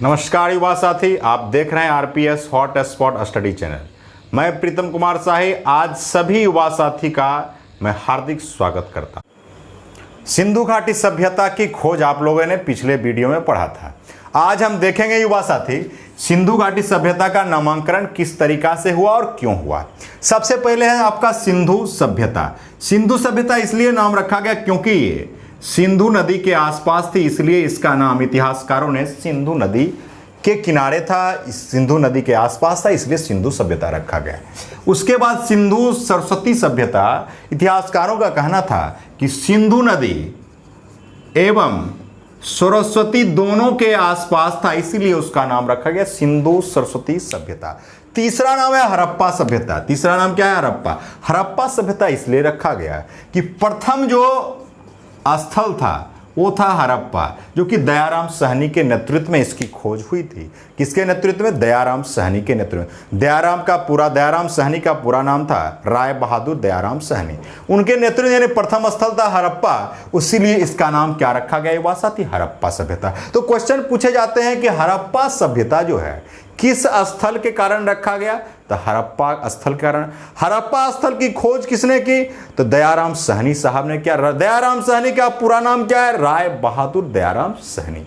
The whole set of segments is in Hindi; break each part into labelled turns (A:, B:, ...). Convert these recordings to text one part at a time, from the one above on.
A: नमस्कार युवा साथी, आप देख रहे हैं RPS hot spot study channel. मैं प्रीतम कुमार शाही आज सभी युवा साथी का मैं हार्दिक स्वागत करता हूं। सिंधु घाटी सभ्यता की खोज आप लोगों ने पिछले वीडियो में पढ़ा था। आज हम देखेंगे युवा साथी सिंधु घाटी सभ्यता का नामकरण किस तरीका से हुआ और क्यों हुआ। सबसे पहले है आपका सिंधु सभ्यता। सिंधु सभ्यता इसलिए नाम रखा गया क्योंकि ये सिंधु नदी के आसपास थी, इसलिए इसका नाम इतिहासकारों ने सिंधु नदी के किनारे था, सिंधु नदी के आसपास था, इसलिए सिंधु सभ्यता रखा गया। उसके बाद सिंधु सरस्वती सभ्यता, इतिहासकारों का कहना था कि सिंधु नदी एवं सरस्वती दोनों के आसपास था, इसीलिए उसका नाम रखा गया सिंधु सरस्वती सभ्यता। तीसरा नाम है हड़प्पा सभ्यता। तीसरा नाम क्या है? हड़प्पा। हड़प्पा सभ्यता इसलिए रखा गया कि प्रथम जो स्थल था वो था हड़प्पा, जो कि दयाराम साहनी के नेतृत्व में इसकी खोज हुई थी। किसके नेतृत्व में? दयाराम साहनी के नेतृत्व में। दयाराम साहनी का पूरा नाम था राय बहादुर दयाराम साहनी। उनके नेतृत्व यानी प्रथम स्थल था हड़प्पा, इसीलिए इसका नाम क्या रखा गया युवा साथी? हड़प्पा सभ्यता। तो क्वेश्चन पूछे जाते हैं कि हड़प्पा सभ्यता जो है किस स्थल के कारण रखा गया? तो हड़प्पा स्थल के कारण। हड़प्पा स्थल की खोज किसने की? तो दयाराम साहनी साहब ने किया। दयाराम साहनी का पूरा नाम क्या है? राय बहादुर दयाराम साहनी।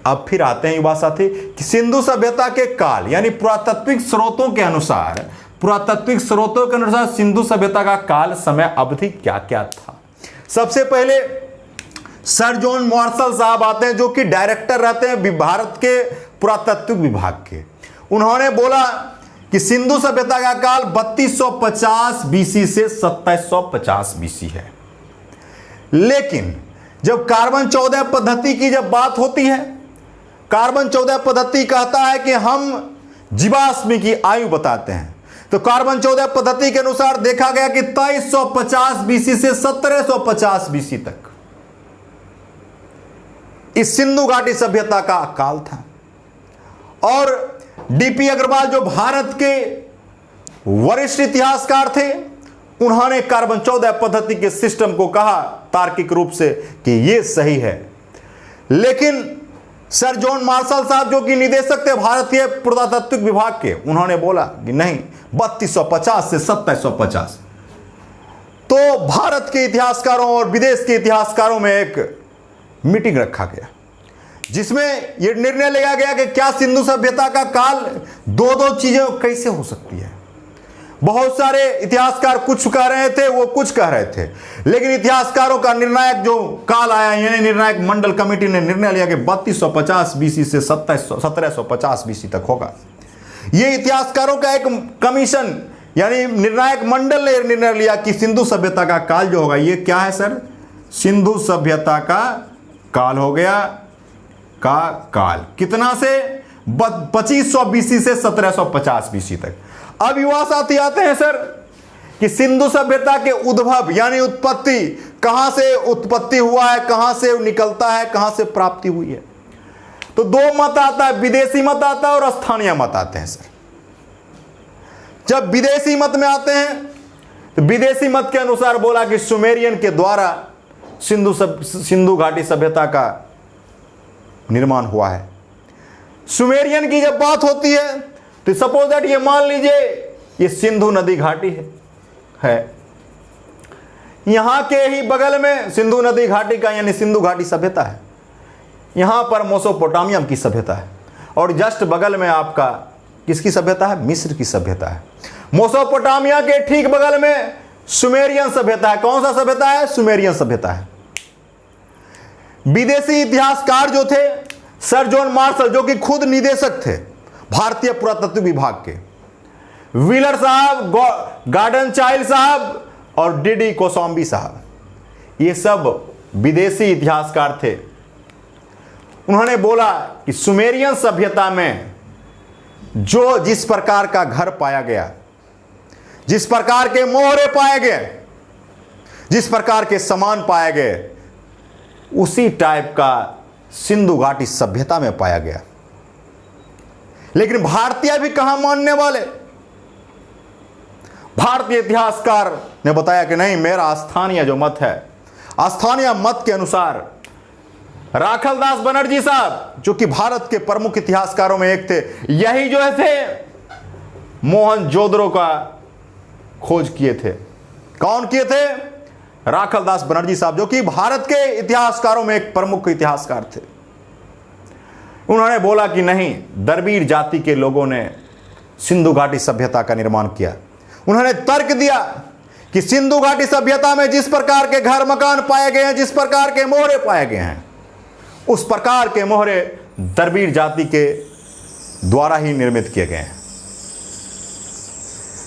A: अब फिर आते हैं युवा साथी कि सिंधु सभ्यता के काल यानी पुरातात्विक स्रोतों के अनुसार सिंधु सभ्यता का काल समय अवधि क्या क्या था। सबसे पहले सर जॉन मार्शल साहब आते हैं, जो कि डायरेक्टर रहते हैं भारत के पुरातत्व विभाग के। उन्होंने बोला कि सिंधु सभ्यता का काल 3250 बीसी से 2750 बीसी है। लेकिन जब कार्बन 14 पद्धति की जब बात होती है, कार्बन 14 पद्धति कहता है कि हम जीवाश्म की आयु बताते हैं, तो कार्बन 14 पद्धति के अनुसार देखा गया कि 2350 बीसी से 1750 बीसी तक इस सिंधु घाटी सभ्यता का काल था। और डीपी अग्रवाल जो भारत के वरिष्ठ इतिहासकार थे, उन्होंने कार्बन 14 पद्धति के सिस्टम को कहा तार्किक रूप से कि यह सही है। लेकिन सर जॉन मार्शल साहब जो कि निदेशक थे भारतीय पुरातत्व विभाग के, उन्होंने बोला कि नहीं, 3250 से 2750। तो भारत के इतिहासकारों और विदेश के इतिहासकारों में एक मीटिंग रखा गया, जिसमें यह निर्णय लिया गया कि क्या सिंधु सभ्यता का काल दो चीजें कैसे हो सकती है। बहुत सारे इतिहासकार कुछ कह रहे थे, वो कुछ कह रहे थे, लेकिन इतिहासकारों का निर्णायक जो काल आया, यानी निर्णायक मंडल कमेटी ने निर्णय लिया कि 3250 बीसी से 1750 बीसी तक होगा। यह इतिहासकारों का एक कमीशन यानी निर्णायक मंडल ने निर्णय लिया कि सिंधु सभ्यता का काल जो होगा ये क्या है सर? सिंधु सभ्यता का काल हो गया का काल कितना से? 2500 बीसी से 1750 बीसी तक। अब युवा साथी आते हैं सर कि सिंधु सभ्यता के उद्भव यानी उत्पत्ति, कहां से उत्पत्ति हुआ है, कहां से निकलता है, कहां से प्राप्ति हुई है। तो दो मत आता है, विदेशी मत आता है और स्थानीय मत आते हैं सर। जब विदेशी मत में आते हैं तो विदेशी मत के अनुसार बोला कि सुमेरियन के द्वारा सिंधु घाटी सभ्यता का निर्माण हुआ है। सुमेरियन की जब बात होती है तो सपोज दैट ये मान लीजिए ये सिंधु नदी घाटी है। यहां के ही बगल में सिंधु नदी घाटी का यानी सिंधु घाटी सभ्यता है। यहां पर मेसोपोटामियम की सभ्यता है और जस्ट बगल में आपका किसकी सभ्यता है? मिस्र की सभ्यता है। मेसोपोटामिया के ठीक बगल में सुमेरियन सभ्यता है। कौन सा सभ्यता है? सुमेरियन सभ्यता है। विदेशी इतिहासकार जो थे सर जॉन मार्शल, जो कि खुद निदेशक थे भारतीय पुरातत्व विभाग के, व्हीलर साहब, गार्डन चाइल्ड साहब और डीडी कोसम्बी साहब, ये सब विदेशी इतिहासकार थे। उन्होंने बोला कि सुमेरियन सभ्यता में जो जिस प्रकार का घर पाया गया, जिस प्रकार के मोहरे पाए गए, जिस प्रकार के सामान पाए गए, उसी टाइप का सिंधु घाटी सभ्यता में पाया गया। लेकिन भारतीय भी कहां मानने वाले? भारतीय इतिहासकार ने बताया कि नहीं, मेरा स्थानीय जो मत है, स्थानीय मत के अनुसार राखलदास बनर्जी साहब जो कि भारत के प्रमुख इतिहासकारों में एक थे, यही जो थे मोहनजोदड़ो का खोज किए थे। कौन किए थे? राखलदास बनर्जी साहब जो कि भारत के इतिहासकारों में एक प्रमुख इतिहासकार थे। उन्होंने बोला कि नहीं, द्रविड़ जाति के लोगों ने सिंधु घाटी सभ्यता का निर्माण किया। उन्होंने तर्क दिया कि सिंधु घाटी सभ्यता में जिस प्रकार के घर मकान पाए गए हैं, जिस प्रकार के मोहरे पाए गए हैं, उस प्रकार के मोहरे द्रविड़ जाति के द्वारा ही निर्मित किए गए हैं।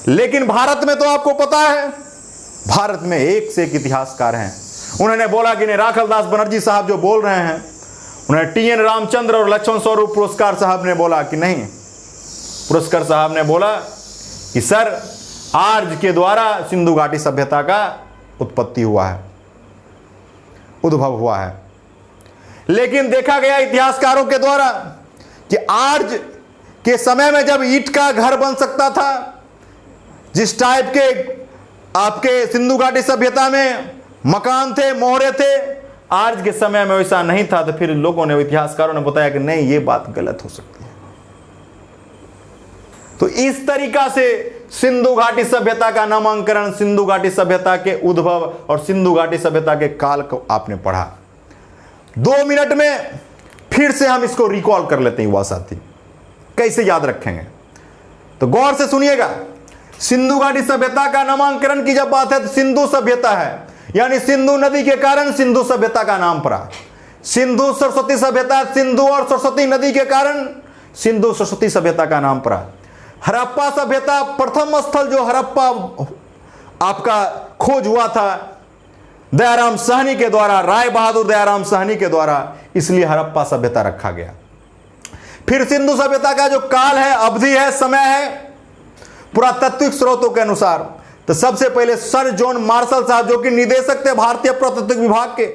A: लेकिन भारत में तो आपको पता है, भारत में एक से एक इतिहासकार हैं। उन्होंने बोला कि नहीं, राखलदास बनर्जी साहब जो बोल रहे हैं, उन्हें टी.एन. रामचंद्र और लक्ष्मण स्वरूप पुरस्कार साहब ने बोला कि नहीं, पुरस्कार साहब ने बोला कि सर, आर्य के द्वारा सिंधु घाटी सभ्यता का उत्पत्ति हुआ है, उद्भव हुआ है। लेकिन देखा गया इतिहासकारों के द्वारा कि आर्य के समय में जब ईंट का घर बन सकता था, जिस टाइप के आपके सिंधु घाटी सभ्यता में मकान थे, मोहरे थे, आर्य के समय में वैसा नहीं था। तो फिर लोगों ने, इतिहासकारों ने बताया कि नहीं, ये बात गलत हो सकती है। तो इस तरीका से सिंधु घाटी सभ्यता का नामकरण, सिंधु घाटी सभ्यता के उद्भव और सिंधु घाटी सभ्यता के काल को आपने पढ़ा। 2 मिनट में फिर से हम इसको रिकॉल कर लेते हैं युवा साथी, कैसे याद रखेंगे तो गौर से सुनिएगा। सिंधु घाटी सभ्यता का नामकरण की जब बात है तो सिंधु सभ्यता है, यानी सिंधु नदी के कारण सिंधु सभ्यता का नाम पड़ा। सिंधु सरस्वती सभ्यता, सिंधु और सरस्वती नदी के कारण सिंधु सरस्वती सभ्यता का नाम पड़ा। हड़प्पा सभ्यता, प्रथम स्थल जो हड़प्पा आपका खोज हुआ था दयाराम साहनी के द्वारा, राय बहादुर दयाराम साहनी के द्वारा, इसलिए हड़प्पा सभ्यता रखा गया। फिर सिंधु सभ्यता का जो काल है, अवधि है, समय है, पुरातात्विक स्रोतों के अनुसार तो सबसे पहले सर जॉन मार्शल साहब जो कि निदेशक थे भारतीय पुरातत्व विभाग के,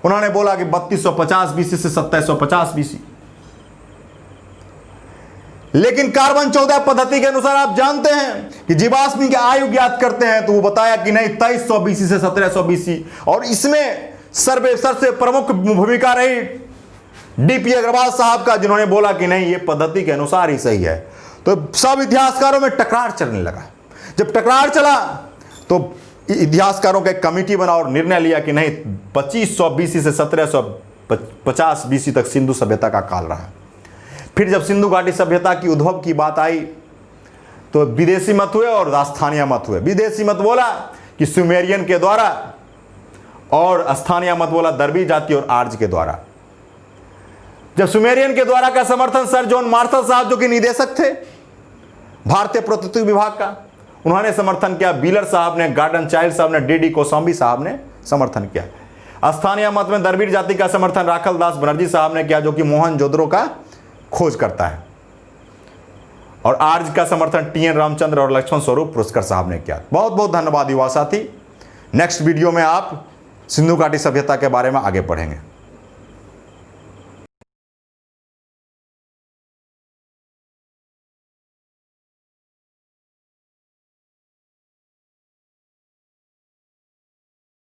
A: उन्होंने बोला कि 3250 बीसी से 2750 बीसी। लेकिन कार्बन 14 पद्धति के अनुसार आप जानते हैं कि जीवाश्मी की आयु ज्ञात करते हैं, तो वो बताया कि नहीं, 2300 बीसी से 1700 बीसी। और इसमें सबसे प्रमुख भूमिका रही डी.पी. अग्रवाल साहब का, जिन्होंने बोला कि नहीं, ये पद्धति के अनुसार ही सही है। तो सब इतिहासकारों में टकरार चलने लगा। जब टकरार चला तो इतिहासकारों का एक कमेटी बना और निर्णय लिया कि नहीं, 2500 बीसी से 1750 बीसी तक सिंधु सभ्यता का काल रहा। फिर जब सिंधु घाटी सभ्यता की उद्भव की बात आई तो विदेशी मत हुए और स्थानीय मत हुए। विदेशी मत बोला कि सुमेरियन के द्वारा, और स्थानीय मत बोला द्रविड़ जाति और आर्य के द्वारा। जब सुमेरियन के द्वारा का समर्थन सर जॉन मार्शल साहब जो कि निदेशक थे भारतीय पुरातत्व विभाग का, उन्होंने समर्थन किया। व्हीलर साहब ने, गार्डन चाइल्ड साहब ने, डी.डी. कोसंबी साहब ने समर्थन किया। स्थानीय मत में द्रविड़ जाति का समर्थन राखलदास बनर्जी साहब ने किया, जो कि मोहनजोदड़ो का खोज करता है। और आर्य का समर्थन टी.एन. रामचंद्र और लक्ष्मण स्वरूप पुरस्कार साहब ने किया। बहुत बहुत धन्यवाद युवा साथी। नेक्स्ट वीडियो में आप सिंधु घाटी सभ्यता के बारे में आगे पढ़ेंगे।